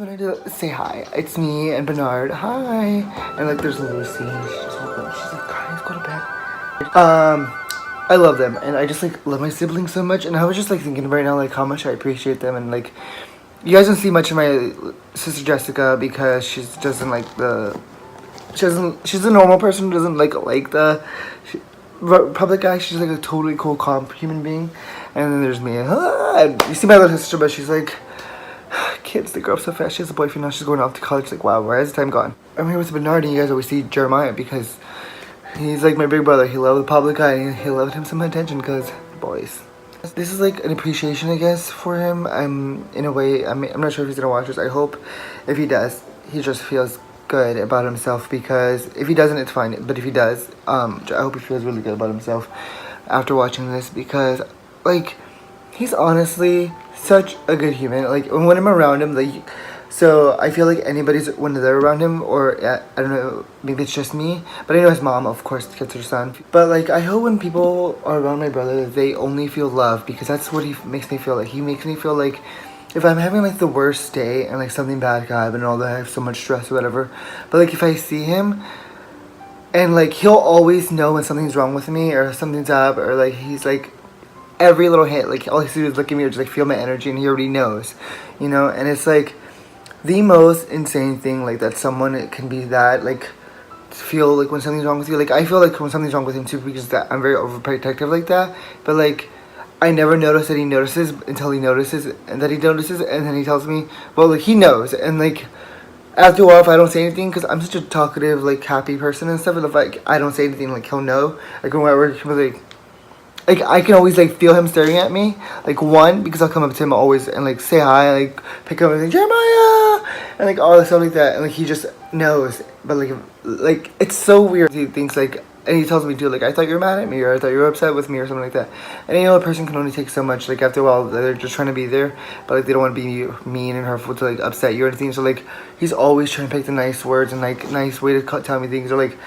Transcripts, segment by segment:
wanted to say hi. It's me and Bernard. Hi. And like there's Lucy. She just woke up. She's like, guys, go to bed. I love them and I just like love my siblings so much, and I was just like thinking right now like how much I appreciate them, and like you guys don't see much of my sister Jessica because she doesn't like she's a normal person who doesn't like the public guy. She's like a totally cool, calm human being. And then there's me. And you see my little sister, but she's like, kids, they grow up so fast. She has a boyfriend now. She's going off to college. Like, wow, where has the time gone? I'm here with Bernard, and you guys always see Jeremiah because he's like my big brother. He loved the public guy, and he loved him some attention because boys. This is like an appreciation, I guess, for him. In a way, I'm not sure if he's gonna watch this. I hope if he does, he just feels good about himself, because if he doesn't, it's fine, but if he does, I hope he feels really good about himself after watching this, because like he's honestly such a good human. Like when I'm around him, like, so I feel like anybody's when they're around him, or I don't know, maybe it's just me, but I know his mom of course gets her son, but like I hope when people are around my brother they only feel love, because that's what he makes me feel like. He makes me feel like if I'm having like the worst day and like something bad could happen and all that, I have so much stress or whatever, but like if I see him and like he'll always know when something's wrong with me or something's up, or like he's like every little hint, like all he has to do is look at me or just like feel my energy and he already knows, you know. And it's like the most insane thing, like that someone can be that like feel like when something's wrong with you. Like I feel like when something's wrong with him too, because that I'm very overprotective like that, but like I never notice that he notices until he notices, and that he notices, and then he tells me, well, like, he knows, and, like, after a while, if I don't say anything, because I'm such a talkative, like, happy person and stuff, and if, like, I don't say anything, like, he'll know, like, when I work, he'll be like, I can always, like, feel him staring at me, like, one, because I'll come up to him always, and, like, say hi, like, pick up and like, Jeremiah, and, like, all this stuff like that, and, like, he just knows, but, like, it's so weird. He thinks, like, and he tells me too, like, I thought you were mad at me, or I thought you were upset with me, or something like that. And you know, a person can only take so much. Like, after a while, they're just trying to be there, but, like, they don't want to be mean and hurtful to, like, upset you or anything. So, like, he's always trying to pick the nice words and, like, nice way to tell me things, or, like,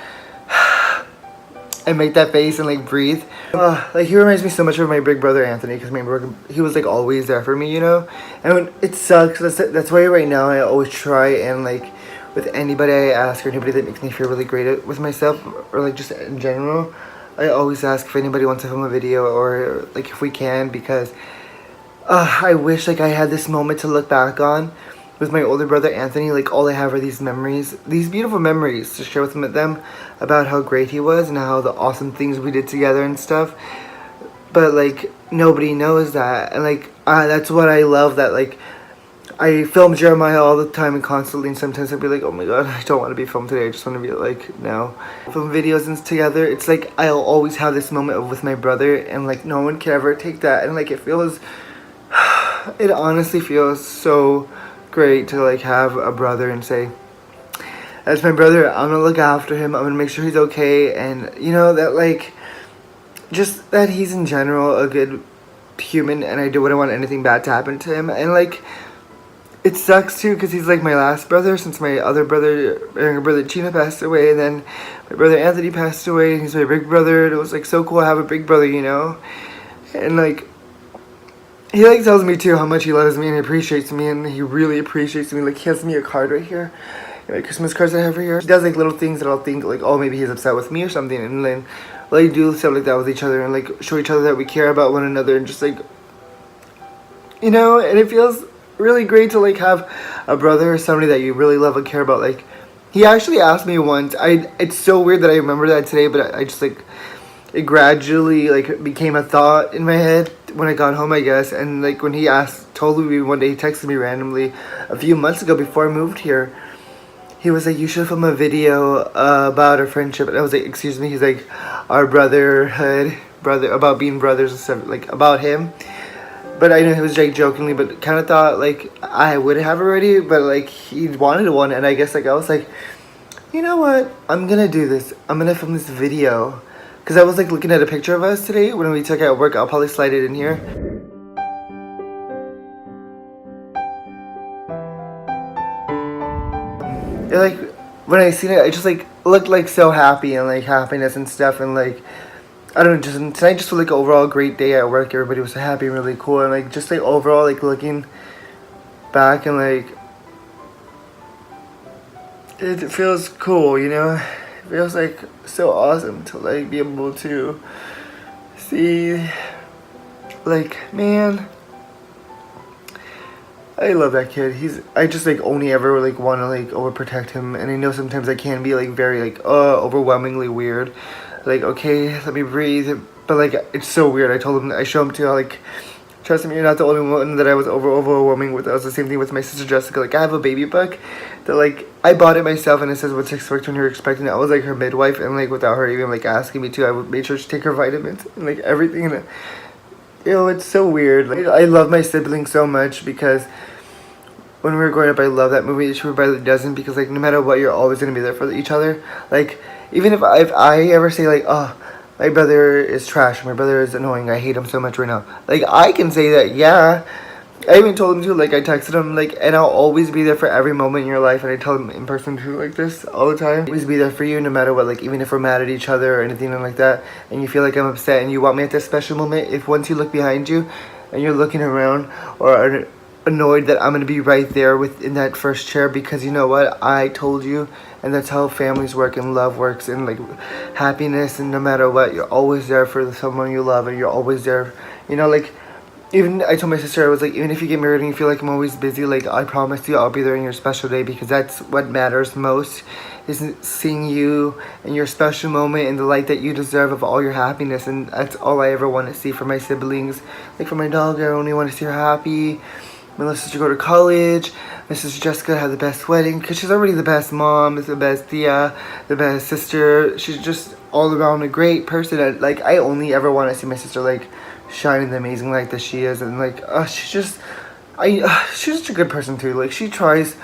and make that face and, like, breathe. Like, he reminds me so much of my big brother, Anthony, because he was, like, always there for me, you know? And when it sucks, that's why right now I always try and, like, with anybody I ask, or anybody that makes me feel really great with myself, or like just in general, I always ask if anybody wants to film a video, or like if we can, because I wish like I had this moment to look back on with my older brother Anthony. Like all I have are these memories, these beautiful memories to share with them about how great he was and how the awesome things we did together and stuff. But like nobody knows that, and like that's what I love, that like I film Jeremiah all the time and constantly, and sometimes I'd be like, oh my god, I don't want to be filmed today, I just want to be like, no. Film videos and together, it's like I'll always have this moment with my brother, and like no one can ever take that, and like it honestly feels so great to like have a brother and say, as my brother, I'm gonna look after him, I'm gonna make sure he's okay, and you know, that like, just that he's in general a good human, and I wouldn't want anything bad to happen to him. And like, it sucks too, because he's like my last brother, since my other brother, younger brother Gina, passed away, and then my brother Anthony passed away, and he's my big brother, and it was like so cool to have a big brother, you know. And like, he like tells me too how much he loves me and appreciates me, and he really appreciates me. Like, he has me a card right here, like Christmas cards that I have right here. He does like little things that I'll think like, oh, maybe he's upset with me or something, and then like do stuff like that with each other, and like show each other that we care about one another, and just like, you know. And it feels really great to like have a brother or somebody that you really love and care about. Like, he actually asked me once, it's so weird that I remember that today, but I just like, it gradually like became a thought in my head when I got home, I guess. And like when he told me one day, he texted me randomly a few months ago before I moved here, he was like, you should film a video about our friendship. And I was like, excuse me? He's like, our brotherhood, about being brothers and stuff, like about him. But I know he was like jokingly, but kind of thought like I would have already, but like he wanted one, and I guess like I was like, you know what, I'm gonna do this. I'm gonna film this video, because I was like looking at a picture of us today when we took it at work. I'll probably slide it in here. And, like when I seen it, I just like looked like so happy, and like happiness and stuff, and like, I don't know, just tonight just felt like overall great day at work. Everybody was happy and really cool, and like just like overall like looking back and like it feels cool, you know? It feels like so awesome to like be able to see, like, man, I love that kid. I just like only ever like want to like overprotect him, and I know sometimes I can be like very like overwhelmingly weird. Like, okay, let me breathe, but like it's so weird. I show him to like, trust me, you're not the only one that I was overwhelming with. That was the same thing with my sister Jessica. Like, I have a baby book that like I bought it myself, and it says what to expect when you're expecting it. I was like her midwife, and like without her even like asking me to, I would make sure to take her vitamins and like everything. And you know, it's so weird. Like, I love my siblings so much because when we were growing up, I love that movie Each by the Dozen, because like no matter what, you're always gonna be there for each other. Like, even if I ever say like, oh, my brother is trash, my brother is annoying, I hate him so much right now, like I can say that, yeah. I even told him to, like I texted him like, and I'll always be there for every moment in your life, and I tell him in person too, like this all the time. Always be there for you no matter what, like even if we're mad at each other or anything like that, and you feel like I'm upset and you want me at this special moment, if once you look behind you and you're looking around or are annoyed, that I'm gonna be right there in that first chair, because you know what, I told you. And that's how families work and love works and like happiness, and no matter what, you're always there for someone you love, and you're always there, you know. Like, even I told my sister, I was like, even if you get married and you feel like I'm always busy, like I promise you I'll be there in your special day, because that's what matters most, is seeing you in your special moment and the light that you deserve of all your happiness. And that's all I ever want to see for my siblings. Like for my dog, I only want to see her happy. My little sister go to college. My sister Jessica had the best wedding, because she's already the best mom, the best tia, the best sister. She's just all around a great person. Like, I only ever want to see my sister like shine in the amazing light that she is, and like she's such a good person too. Like, she tries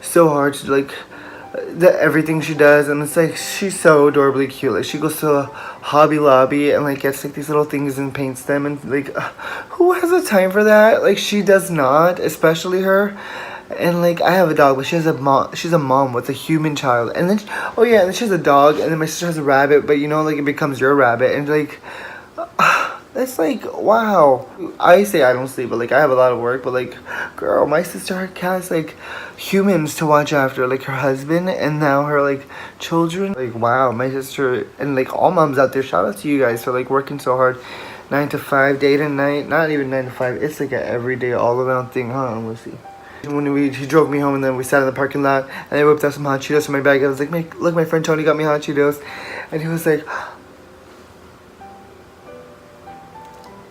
so hard to like everything she does, and it's like she's so adorably cute. Like, she goes to a Hobby Lobby and like gets like these little things and paints them, and like who has the time for that? Like, she does not, especially her. And like, I have a dog, but she's a mom with a human child. And then oh yeah, and then she has a dog, and then my sister has a rabbit, but you know, like it becomes your rabbit, and like it's like, wow. I say I don't sleep, but like I have a lot of work, but like, girl, my sister has like humans to watch after, like her husband and now her like children. Like, wow, my sister, and like all moms out there, shout out to you guys for like working so hard, 9 to 5, day to night. Not even 9 to 5, it's like an everyday all around thing, huh? We'll see. When he drove me home, and then we sat in the parking lot, and I whipped out some hot Cheetos from my bag. I was like, look, my friend Tony got me hot Cheetos. And he was like,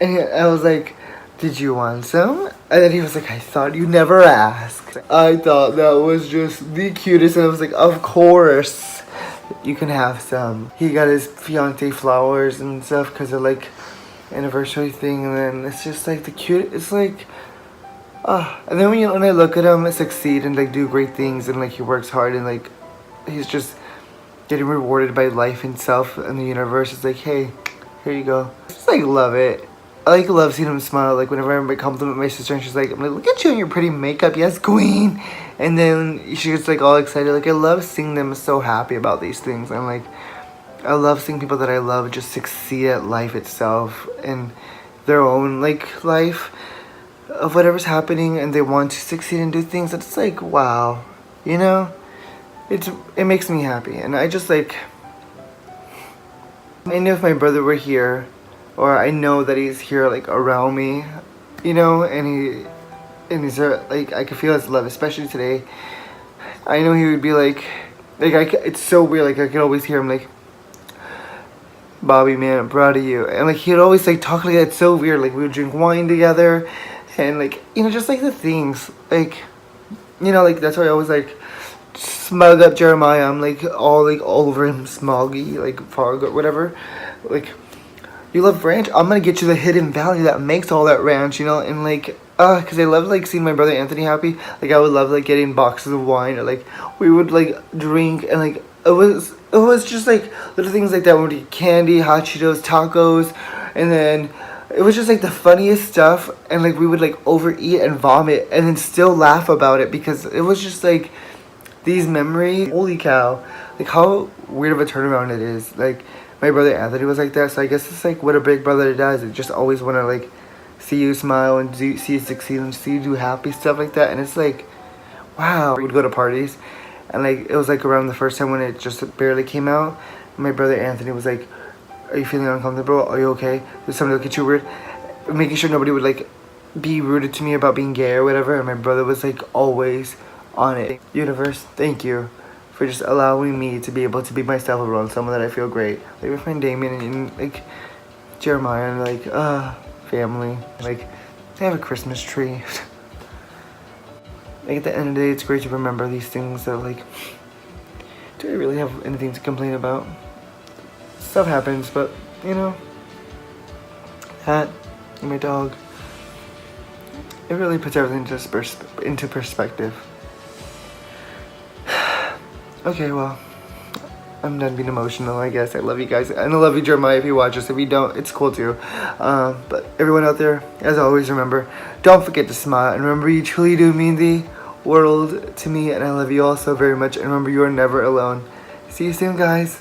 I was like, did you want some? And then he was like, I thought you never asked. I thought that was just the cutest, and I was like, of course, you can have some. He got his fiance flowers and stuff because of like anniversary thing, and then it's just like the cute. It's like, and then when I look at him succeed and like do great things, and like he works hard, and like he's just getting rewarded by life itself and the universe, it's like, hey, here you go. I just like love it. I like love seeing him smile. Like whenever I compliment my sister, and she's like, I'm like, look at you in your pretty makeup, yes queen. And then she gets like all excited. Like, I love seeing them so happy about these things. And like, I love seeing people that I love just succeed at life itself and their own like life of whatever's happening, and they want to succeed and do things. It's like, wow, you know, it makes me happy. And I just like, I know if my brother were here, or I know that he's here like around me, you know, and he's like, I could feel his love, especially today. I know he would be like it's so weird, like I could always hear him like, Bobby, man, I'm proud of you. And like, he'd always like talk like that. It's so weird. Like, we would drink wine together, and like, you know, just like the things, like, you know, like that's why I always like smug up Jeremiah. I'm like all over him, smoggy, like Fargo, whatever. Like, you love ranch? I'm gonna get you the hidden valley that makes all that ranch, you know. And like, cause I love like seeing my brother Anthony happy. Like, I would love like getting boxes of wine, or like we would like drink, and like it was just like little things like that. We would eat candy, hot Cheetos, tacos, and then it was just like the funniest stuff. And like we would like overeat and vomit, and then still laugh about it, because it was just like these memories. Holy cow! Like, how weird of a turnaround it is. Like, my brother Anthony was like that, so I guess it's like what a big brother does. It just always want to like see you smile and see you succeed and see you do happy stuff like that. And it's like, wow. We'd go to parties, and like it was like around the first time when it just barely came out. My brother Anthony was like, "Are you feeling uncomfortable? Are you okay? Did somebody look at you weird?" Making sure nobody would like be rude to me about being gay or whatever. And my brother was like always on it. Universe, thank you for just allowing me to be able to be myself around someone that I feel great. Like my friend Damien and like Jeremiah and like family. Like they have a Christmas tree. Like at the end of the day, it's great to remember these things that like, do I really have anything to complain about? Stuff happens, but you know, that and my dog, it really puts everything into perspective. Okay, well, I'm done being emotional, I guess. I love you guys. And I love you, Jeremiah, if you watch this. If you don't, it's cool too. But everyone out there, as always, remember, don't forget to smile. And remember, you truly do mean the world to me. And I love you all so very much. And remember, you are never alone. See you soon, guys.